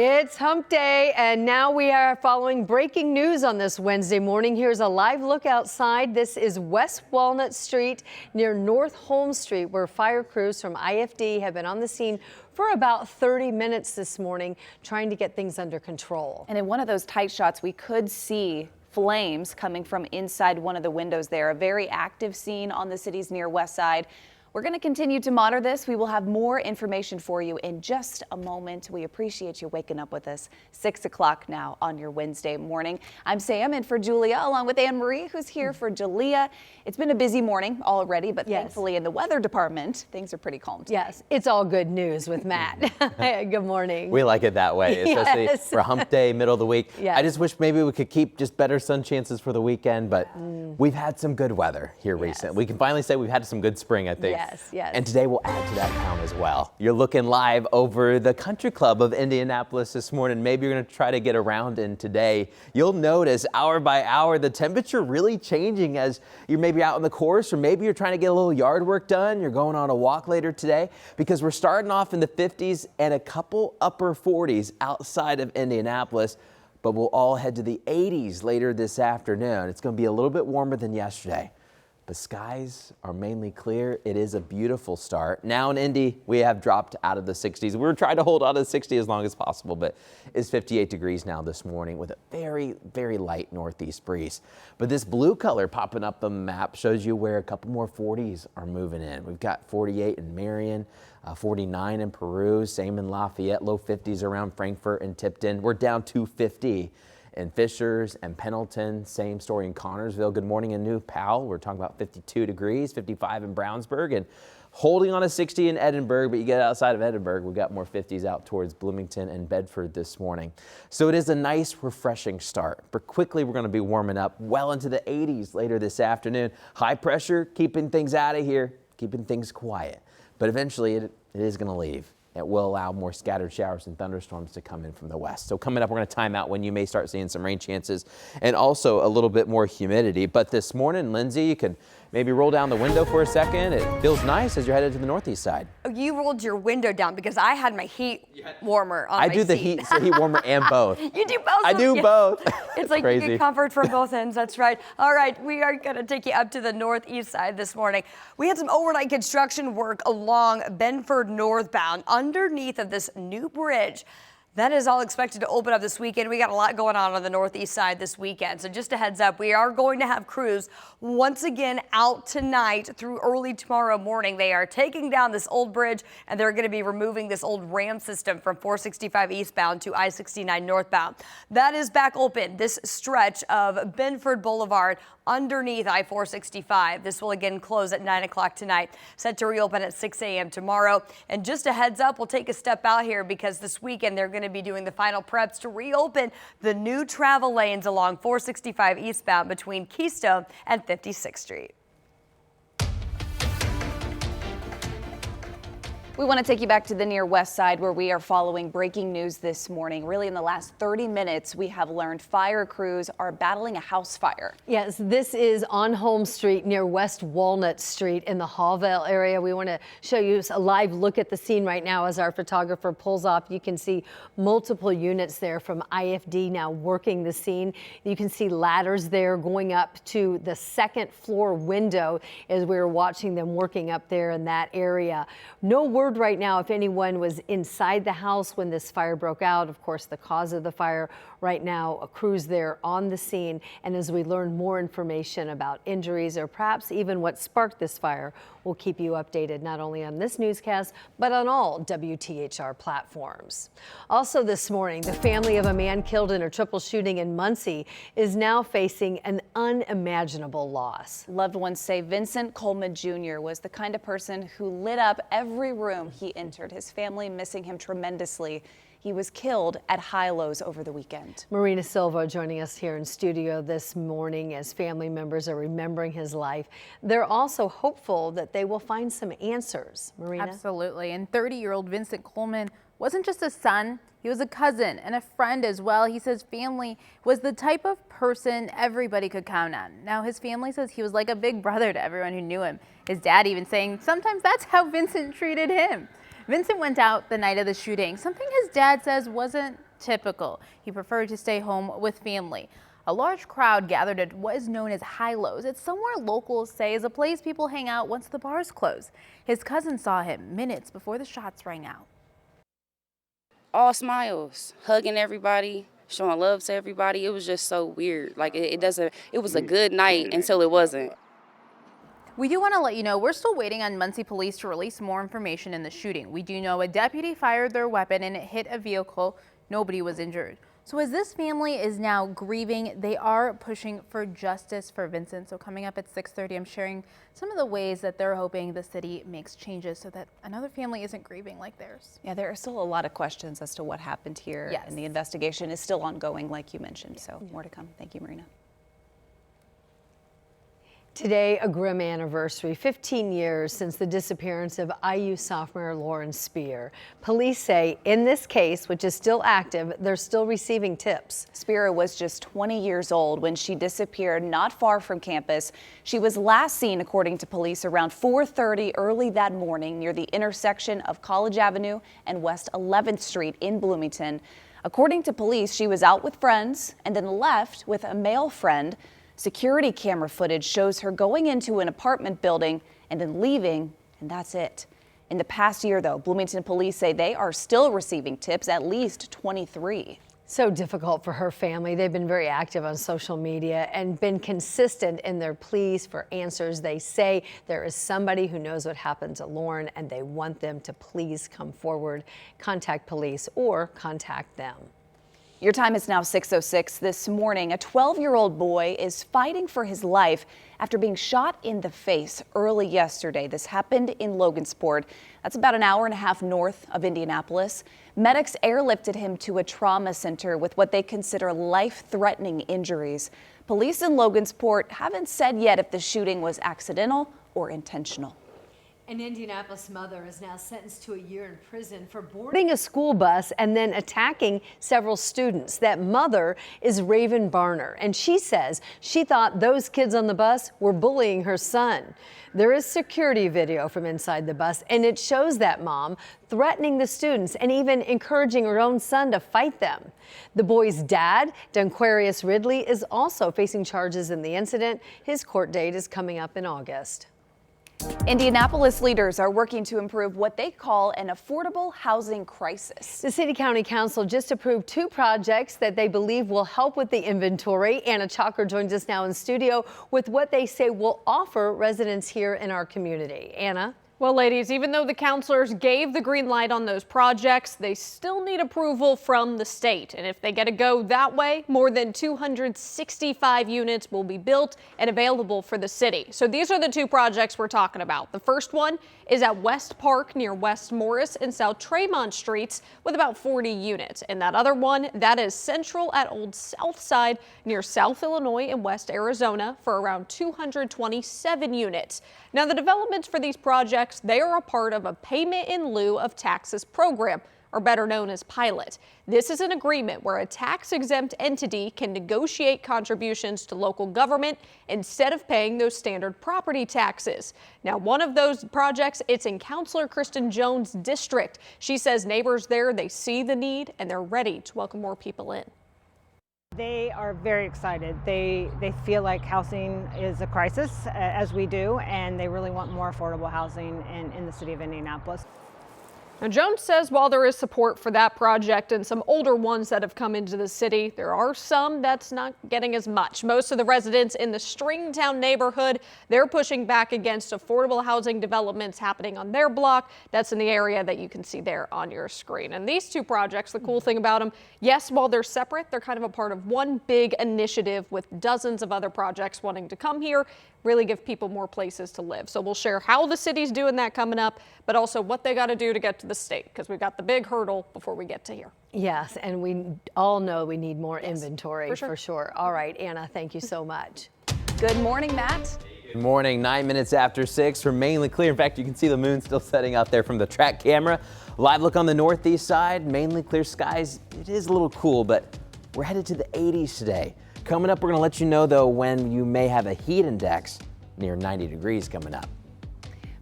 It's hump day, and now we are following breaking news on this Wednesday morning. Here's a live look outside. This is West Walnut Street near North Holmes Street, where fire crews from IFD have been on the scene for about 30 minutes this morning, trying to get things under control. And in one of those tight shots, we could see flames coming from inside one of the windows there. A very active scene on the city's near west side. We're going to continue to monitor this. We will have more information for you in just a moment. We appreciate you waking up with us. 6 o'clock now on your Wednesday morning. I'm Sam in for Julia, along with Anne Marie, who's here for Julia. It's been a busy morning already, but thankfully in the weather department, things are pretty calm today. Yes, it's all good news with Matt. Good morning. We like it that way, especially for hump day, middle of the week. Yes. I just wish maybe we could keep just better sun chances for the weekend, but we've had some good weather here recently. We can finally say we've had some good spring, I think. Yes. And today we'll add to that count as well. You're looking live over the Country Club of Indianapolis this morning. Maybe you're going to try to get around in today. You'll notice hour by hour the temperature really changing as you're maybe out on the course, or maybe you're trying to get a little yard work done. You're going on a walk later today, because we're starting off in the 50s and a couple upper 40s outside of Indianapolis. But we'll all head to the 80s later this afternoon. It's going to be a little bit warmer than yesterday. The skies are mainly clear. It is a beautiful start. Now in Indy, we have dropped out of the 60s. We were trying to hold out of the 60 as long as possible, but it's 58 degrees now this morning with a very, very light northeast breeze. But this blue color popping up on the map shows you where a couple more 40s are moving in. We've got 48 in Marion, 49 in Peru, same in Lafayette, low 50s around Frankfort and Tipton. We're down to 50 in Fishers and Pendleton. Same story in Connorsville. Good morning in New Powell. We're talking about 52 degrees, 55 in Brownsburg, and holding on a 60 in Edinburgh. But you get outside of Edinburgh, we've got more 50s out towards Bloomington and Bedford this morning. So it is a nice, refreshing start. But quickly, we're going to be warming up well into the 80s later this afternoon. High pressure, keeping things out of here, keeping things quiet. But eventually, it is going to leave. It will allow more scattered showers and thunderstorms to come in from the west. So coming up, we're going to time out when you may start seeing some rain chances and also a little bit more humidity. But this morning, Lindsay, you can maybe roll down the window for a second. It feels nice as you're headed to the northeast side. You rolled your window down because I had my heat warmer on my seat. I do the heat warmer and both. You do both? I do both. It's like crazy. you get comfort from both ends. That's right. All right, we are going to take you up to the northeast side this morning. We had some overnight construction work along Benford northbound underneath of this new bridge. That is all expected to open up this weekend. We got a lot going on the northeast side this weekend. So just a heads up, we are going to have crews once again out tonight through early tomorrow morning. They are taking down this old bridge, and they're going to be removing this old ram system from 465 eastbound to I-69 northbound. That is back open, this stretch of Benford Boulevard underneath I-465. This will again close at 9 o'clock tonight, set to reopen at 6 a.m. tomorrow. And just a heads up, we'll take a step out here because this weekend they're going to be doing the final preps to reopen the new travel lanes along 465 eastbound between Keystone and 56th Street. We want to take you back to the near west side where we are following breaking news this morning. Really, in the last 30 minutes, we have learned fire crews are battling a house fire. Yes, this is on Holmes Street near West Walnut Street in the Hallvale area. We want to show you a live look at the scene right now as our photographer pulls up. You can see multiple units there from IFD now working the scene. You can see ladders there going up to the second floor window as we're watching them working up there in that area. No word right now if anyone was inside the house when this fire broke out. Of course, the cause of the fire right now, a crew's there on the scene. And as we learn more information about injuries or perhaps even what sparked this fire, we'll keep you updated not only on this newscast, but on all WTHR platforms. Also this morning, the family of a man killed in a triple shooting in Muncie is now facing an unimaginable loss. Loved ones say Vincent Coleman Jr. was the kind of person who lit up every room he entered. His family missing him tremendously. He was killed at Hi-Lo's over the weekend. Marina Silva joining us here in studio this morning as family members are remembering his life. They're also hopeful that they will find some answers. Marina? Absolutely. And 30-year-old Vincent Coleman wasn't just a son, he was a cousin and a friend as well. He says family was the type of person everybody could count on. Now his family says he was like a big brother to everyone who knew him. His dad even saying sometimes that's how Vincent treated him. Vincent went out the night of the shooting, something his dad says wasn't typical. He preferred to stay home with family. A large crowd gathered at what is known as Hi-Lo's. It's somewhere locals say is a place people hang out once the bars close. His cousin saw him minutes before the shots rang out. All smiles, hugging everybody, showing love to everybody. It was just so weird. Like it was a good night until it wasn't. We do want to let you know we're still waiting on Muncie police to release more information in the shooting. We do know a deputy fired their weapon and it hit a vehicle. Nobody was injured. So as this family is now grieving, they are pushing for justice for Vincent. So coming up at 6:30, I'm sharing some of the ways that they're hoping the city makes changes so that another family isn't grieving like theirs. Yeah, there are still a lot of questions as to what happened here. Yes. And the investigation is still ongoing, like you mentioned. So more to come. Thank you, Marina. Today, a grim anniversary, 15 years since the disappearance of IU sophomore Lauren Spear. Police say in this case, which is still active, they're still receiving tips. Spear was just 20 years old when she disappeared not far from campus. She was last seen, according to police, around 4:30 early that morning near the intersection of College Avenue and West 11th Street in Bloomington. According to police, she was out with friends and then left with a male friend. Security camera footage shows her going into an apartment building and then leaving, and that's it. In the past year, though, Bloomington police say they are still receiving tips, at least 23. So difficult for her family. They've been very active on social media and been consistent in their pleas for answers. They say there is somebody who knows what happened to Lauren and they want them to please come forward, contact police, or contact them. Your time is now 6:06. This morning, a 12-year-old boy is fighting for his life after being shot in the face early yesterday. This happened in Logansport. That's about an hour and a half north of Indianapolis. Medics airlifted him to a trauma center with what they consider life-threatening injuries. Police in Logansport haven't said yet if the shooting was accidental or intentional. An Indianapolis mother is now sentenced to a year in prison for boarding a school bus and then attacking several students. That mother is Raven Barner, and she says she thought those kids on the bus were bullying her son. There is security video from inside the bus, and it shows that mom threatening the students and even encouraging her own son to fight them. The boy's dad, Dunquarius Ridley, is also facing charges in the incident. His court date is coming up in August. Indianapolis leaders are working to improve what they call an affordable housing crisis. The City County Council just approved 2 projects that they believe will help with the inventory. Anna Chalker joins us now in studio with what they say will offer residents here in our community. Anna? Well, ladies, even though the councilors gave the green light on those projects, they still need approval from the state. And if they get a go that way, more than 265 units will be built and available for the city. So these are the 2 projects we're talking about. The first one is at West Park near West Morris and South Tremont Streets with about 40 units. And that other one, that is Central at Old South Side near South Illinois and West Arizona for around 227 units. Now, the developments for these projects, they are a part of a payment in lieu of taxes program, or better known as PILOT. This is an agreement where a tax-exempt entity can negotiate contributions to local government instead of paying those standard property taxes. Now, one of those projects, it's in Councilor Kristen Jones' district. She says neighbors there, they see the need and they're ready to welcome more people in. They are very excited. They feel like housing is a crisis, as we do, and they really want more affordable housing in the city of Indianapolis. Now, Jones says while there is support for that project and some older ones that have come into the city, there are some that's not getting as much. Most of the residents in the Stringtown neighborhood, they're pushing back against affordable housing developments happening on their block. That's in the area that you can see there on your screen. And these 2 projects, the cool thing about them, yes, while they're separate, they're kind of a part of one big initiative with dozens of other projects wanting to come here, really give people more places to live. So we'll share how the city's doing that coming up, but also what they got to do to get to the state, because we've got the big hurdle before we get to here. Yes, and we all know we need more inventory for sure. All right, Anna, thank you so much. Good morning, Matt. Good morning, 9 minutes after 6. We're mainly clear. In fact, you can see the moon still setting out there from the track camera. Live look on the northeast side, mainly clear skies. It is a little cool, but we're headed to the 80s today. Coming up, we're going to let you know, though, when you may have a heat index near 90 degrees coming up.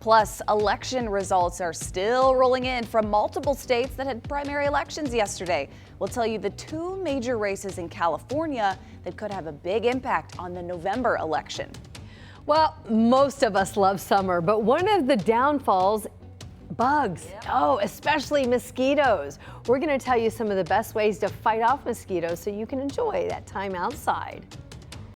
Plus, election results are still rolling in from multiple states that had primary elections yesterday. We'll tell you the 2 major races in California that could have a big impact on the November election. Well, most of us love summer, but one of the downfalls, bugs. Oh, especially mosquitoes. We're going to tell you some of the best ways to fight off mosquitoes so you can enjoy that time outside.